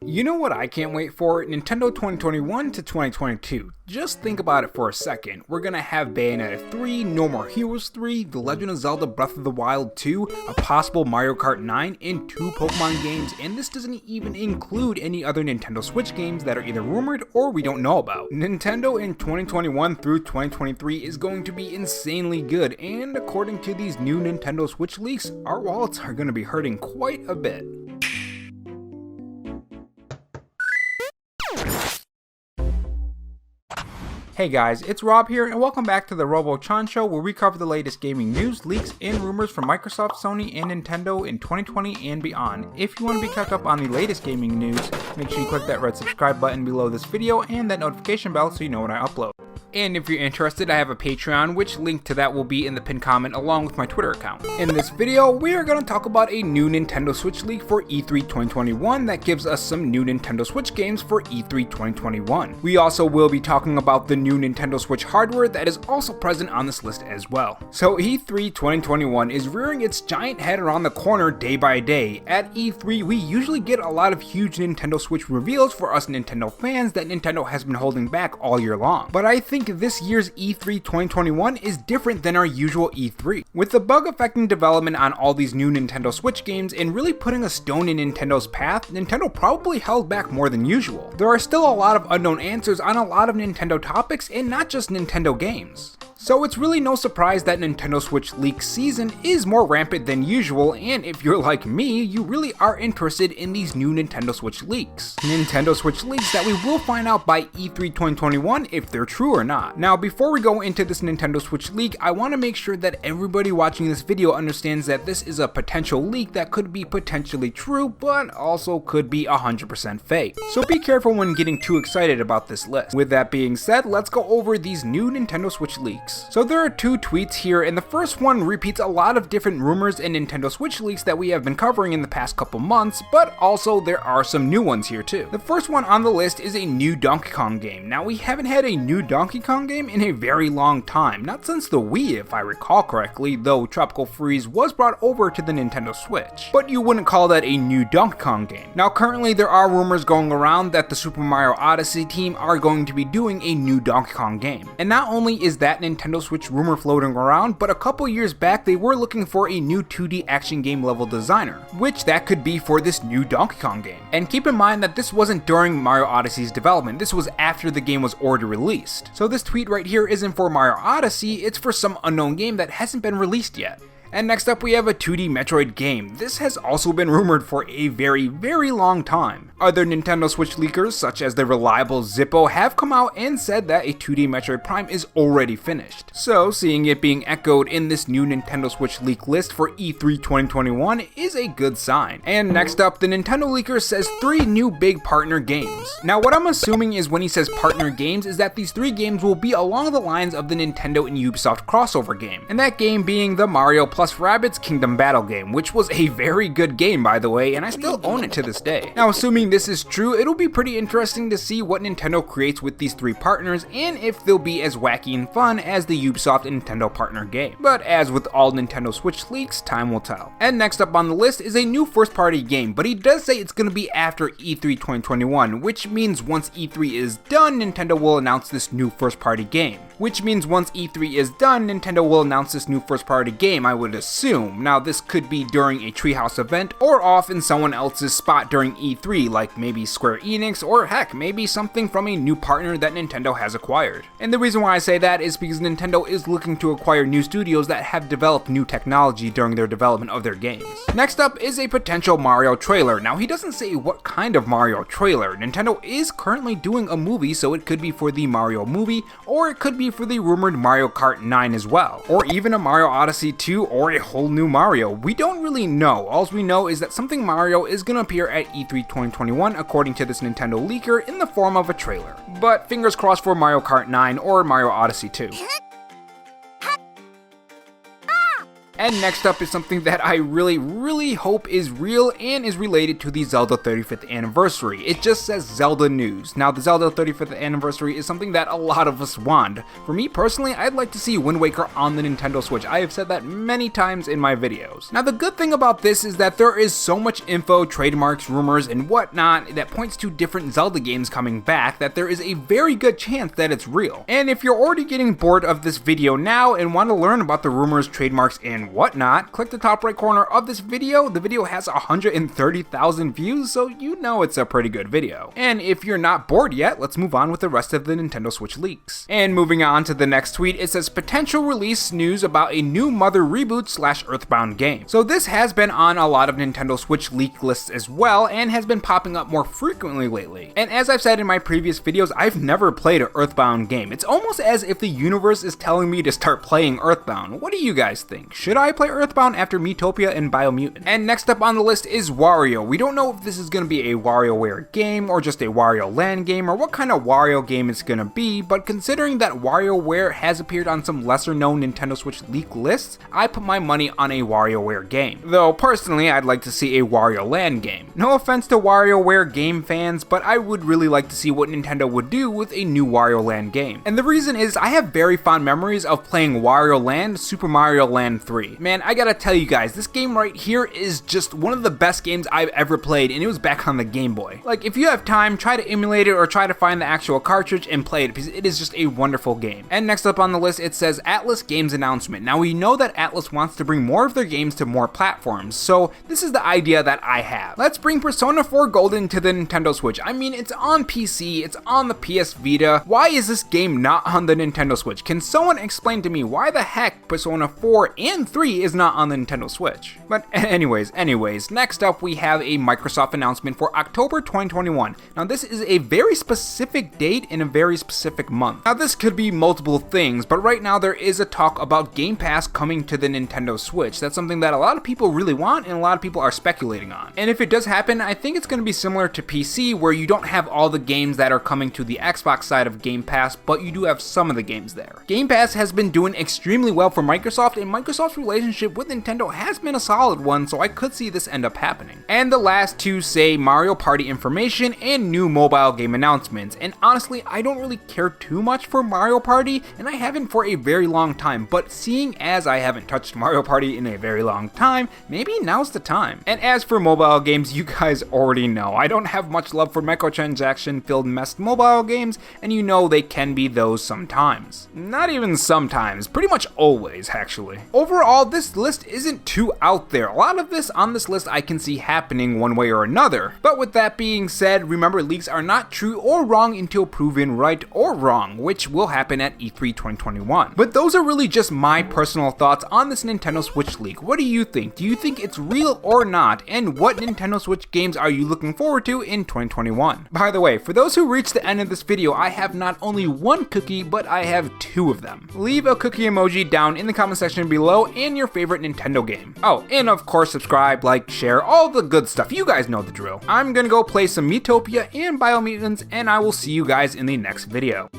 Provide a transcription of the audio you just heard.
You know what I can't wait for? Nintendo 2021 to 2022. Just think about it for a second. We're gonna have Bayonetta 3, No More Heroes 3, The Legend of Zelda Breath of the Wild 2, a possible Mario Kart 9, and 2 Pokemon games, and this doesn't even include any other Nintendo Switch games that are either rumored or we don't know about. Nintendo in 2021 through 2023 is going to be insanely good, and according to these new Nintendo Switch leaks, our wallets are gonna be hurting quite a bit. Hey guys, it's Rob here, and welcome back to the Robo Show, where we cover the latest gaming news, leaks, and rumors from Microsoft, Sony, and Nintendo in 2020 and beyond. If you want to be kept up on the latest gaming news, make sure you click that red subscribe button below this video and that notification bell so you know when I upload. And if you're interested, I have a Patreon, which link to that will be in the pinned comment along with my Twitter account. In this video, we are going to talk about a new Nintendo Switch leak for E3 2021 that gives us some new Nintendo Switch games for E3 2021. We also will be talking about the new Nintendo Switch hardware that is also present on this list as well. So E3 2021 is rearing its giant head around the corner day by day. At E3, we usually get a lot of huge Nintendo Switch reveals for us Nintendo fans that Nintendo has been holding back all year long. But I think this year's E3 2021 is different than our usual E3. With the bug affecting development on all these new Nintendo Switch games and really putting a stone in Nintendo's path, Nintendo probably held back more than usual. There are still a lot of unknown answers on a lot of Nintendo topics and not just Nintendo games. So it's really no surprise that Nintendo Switch leak season is more rampant than usual, and if you're like me, you really are interested in these new Nintendo Switch leaks. Nintendo Switch leaks that we will find out by E3 2021 if they're true or not. Now before we go into this Nintendo Switch leak, I want to make sure that everybody watching this video understands that this is a potential leak that could be potentially true, but also could be 100% fake. So be careful when getting too excited about this list. With that being said, let's go over these new Nintendo Switch leaks. So there are two tweets here, and the first one repeats a lot of different rumors and Nintendo Switch leaks that we have been covering in the past couple months, but also there are some new ones here too. The first one on the list is a new Donkey Kong game. Now we haven't had a new Donkey Kong game in a very long time, not since the Wii if I recall correctly, though Tropical Freeze was brought over to the Nintendo Switch. But you wouldn't call that a new Donkey Kong game. Now currently there are rumors going around that the Super Mario Odyssey team are going to be doing a new Donkey Kong game. And not only is that Nintendo Switch rumor floating around, but a couple years back they were looking for a new 2D action game level designer, which that could be for this new Donkey Kong game. And keep in mind that this wasn't during Mario Odyssey's development, this was after the game was already released. So this tweet right here isn't for Mario Odyssey, it's for some unknown game that hasn't been released yet. And next up we have a 2D Metroid game. This has also been rumored for a very long time. Other Nintendo Switch leakers such as the reliable Zippo have come out and said that a 2D Metroid Prime is already finished. So seeing it being echoed in this new Nintendo Switch leak list for E3 2021 is a good sign. And next up, the Nintendo leaker says 3 new big partner games. Now what I'm assuming is when he says partner games is that these 3 games will be along the lines of the Nintendo and Ubisoft crossover game. And that game being the Mario plus Rabbids Kingdom Battle game, which was a very good game by the way, and I still own it to this day. Now assuming this is true, it'll be pretty interesting to see what Nintendo creates with these 3 partners and if they'll be as wacky and fun as the Ubisoft and Nintendo partner game. But as with all Nintendo Switch leaks, time will tell. And next up on the list is a new first party game, but he does say it's going to be after E3 2021, which means once E3 is done, Nintendo will announce this new first party game. Which means once E3 is done, Nintendo will announce this new first party game, I would assume. Now this could be during a Treehouse event or off in someone else's spot during E3, like maybe Square Enix, or heck, maybe something from a new partner that Nintendo has acquired. And the reason why I say that is because Nintendo is looking to acquire new studios that have developed new technology during their development of their games. Next up is a potential Mario trailer. Now he doesn't say what kind of Mario trailer. Nintendo is currently doing a movie, so it could be for the Mario movie, or it could be for the rumored Mario Kart 9 as well, or even a Mario Odyssey 2 or a whole new Mario. We don't really know. All we know is that something Mario is going to appear at E3 2021 according to this Nintendo leaker in the form of a trailer. But fingers crossed for Mario Kart 9 or Mario Odyssey 2. And next up is something that I really hope is real and is related to the Zelda 35th anniversary. It just says Zelda news. Now the Zelda 35th anniversary is something that a lot of us want. For me personally, I'd like to see Wind Waker on the Nintendo Switch. I have said that many times in my videos. Now the good thing about this is that there is so much info, trademarks, rumors, and whatnot that points to different Zelda games coming back that there is a very good chance that it's real. And if you're already getting bored of this video now and want to learn about the rumors, trademarks, and whatnot, click the top right corner of this video. The video has 130,000 views, so you know it's a pretty good video. And if you're not bored yet, let's move on with the rest of the Nintendo Switch leaks. And moving on to the next tweet, it says potential release news about a new Mother reboot / Earthbound game. So this has been on a lot of Nintendo Switch leak lists as well, and has been popping up more frequently lately. And as I've said in my previous videos, I've never played an Earthbound game. It's almost as if the universe is telling me to start playing Earthbound. What do you guys think? Should I play Earthbound after Miitopia and Biomutant? And next up on the list is Wario. We don't know if this is going to be a WarioWare game or just a Wario Land game or what kind of Wario game it's going to be, but considering that WarioWare has appeared on some lesser known Nintendo Switch leak lists, I put my money on a WarioWare game. Though personally, I'd like to see a Wario Land game. No offense to WarioWare game fans, but I would really like to see what Nintendo would do with a new Wario Land game. And the reason is I have very fond memories of playing Wario Land, Super Mario Land 3. Man, I gotta tell you guys, this game right here is just one of the best games I've ever played, and it was back on the Game Boy. Like, if you have time, try to emulate it or try to find the actual cartridge and play it, because it is just a wonderful game. And next up on the list, it says Atlus Games announcement. Now we know that Atlus wants to bring more of their games to more platforms, so this is the idea that I have. Let's bring Persona 4 Golden to the Nintendo Switch. I mean, it's on PC, it's on the PS Vita. Why is this game not on the Nintendo Switch? Can someone explain to me why the heck Persona 4 and 3 is not on the Nintendo Switch? But anyways, next up we have a Microsoft announcement for October 2021. Now this is a very specific date in a very specific month. Now this could be multiple things, but right now there is a talk about Game Pass coming to the Nintendo Switch. That's something that a lot of people really want and a lot of people are speculating on. And if it does happen, I think it's going to be similar to PC, where you don't have all the games that are coming to the Xbox side of Game Pass, but you do have some of the games there. Game Pass has been doing extremely well for Microsoft, and Microsoft's relationship with Nintendo has been a solid one, so I could see this end up happening. And the last two say Mario Party information and new mobile game announcements. And honestly, I don't really care too much for Mario Party, and I haven't for a very long time, but seeing as I haven't touched Mario Party in a very long time, maybe now's the time. And as for mobile games, you guys already know, I don't have much love for microtransaction-filled messed mobile games, and you know they can be those sometimes. Not even sometimes, pretty much always, actually. Overall, this list isn't too out there. A lot of this on this list I can see happening one way or another. But with that being said, remember, leaks are not true or wrong until proven right or wrong, which will happen at E3 2021. But those are really just my personal thoughts on this Nintendo Switch leak. What do you think? Do you think it's real or not? And what Nintendo Switch games are you looking forward to in 2021? By the way, for those who reached the end of this video, I have not only one cookie, but I have two of them. Leave a cookie emoji down in the comment section below and your favorite Nintendo game. Oh, and of course subscribe, like, share, all the good stuff. You guys know the drill. I'm gonna go play some Miitopia and Biomutants, and I will see you guys in the next video.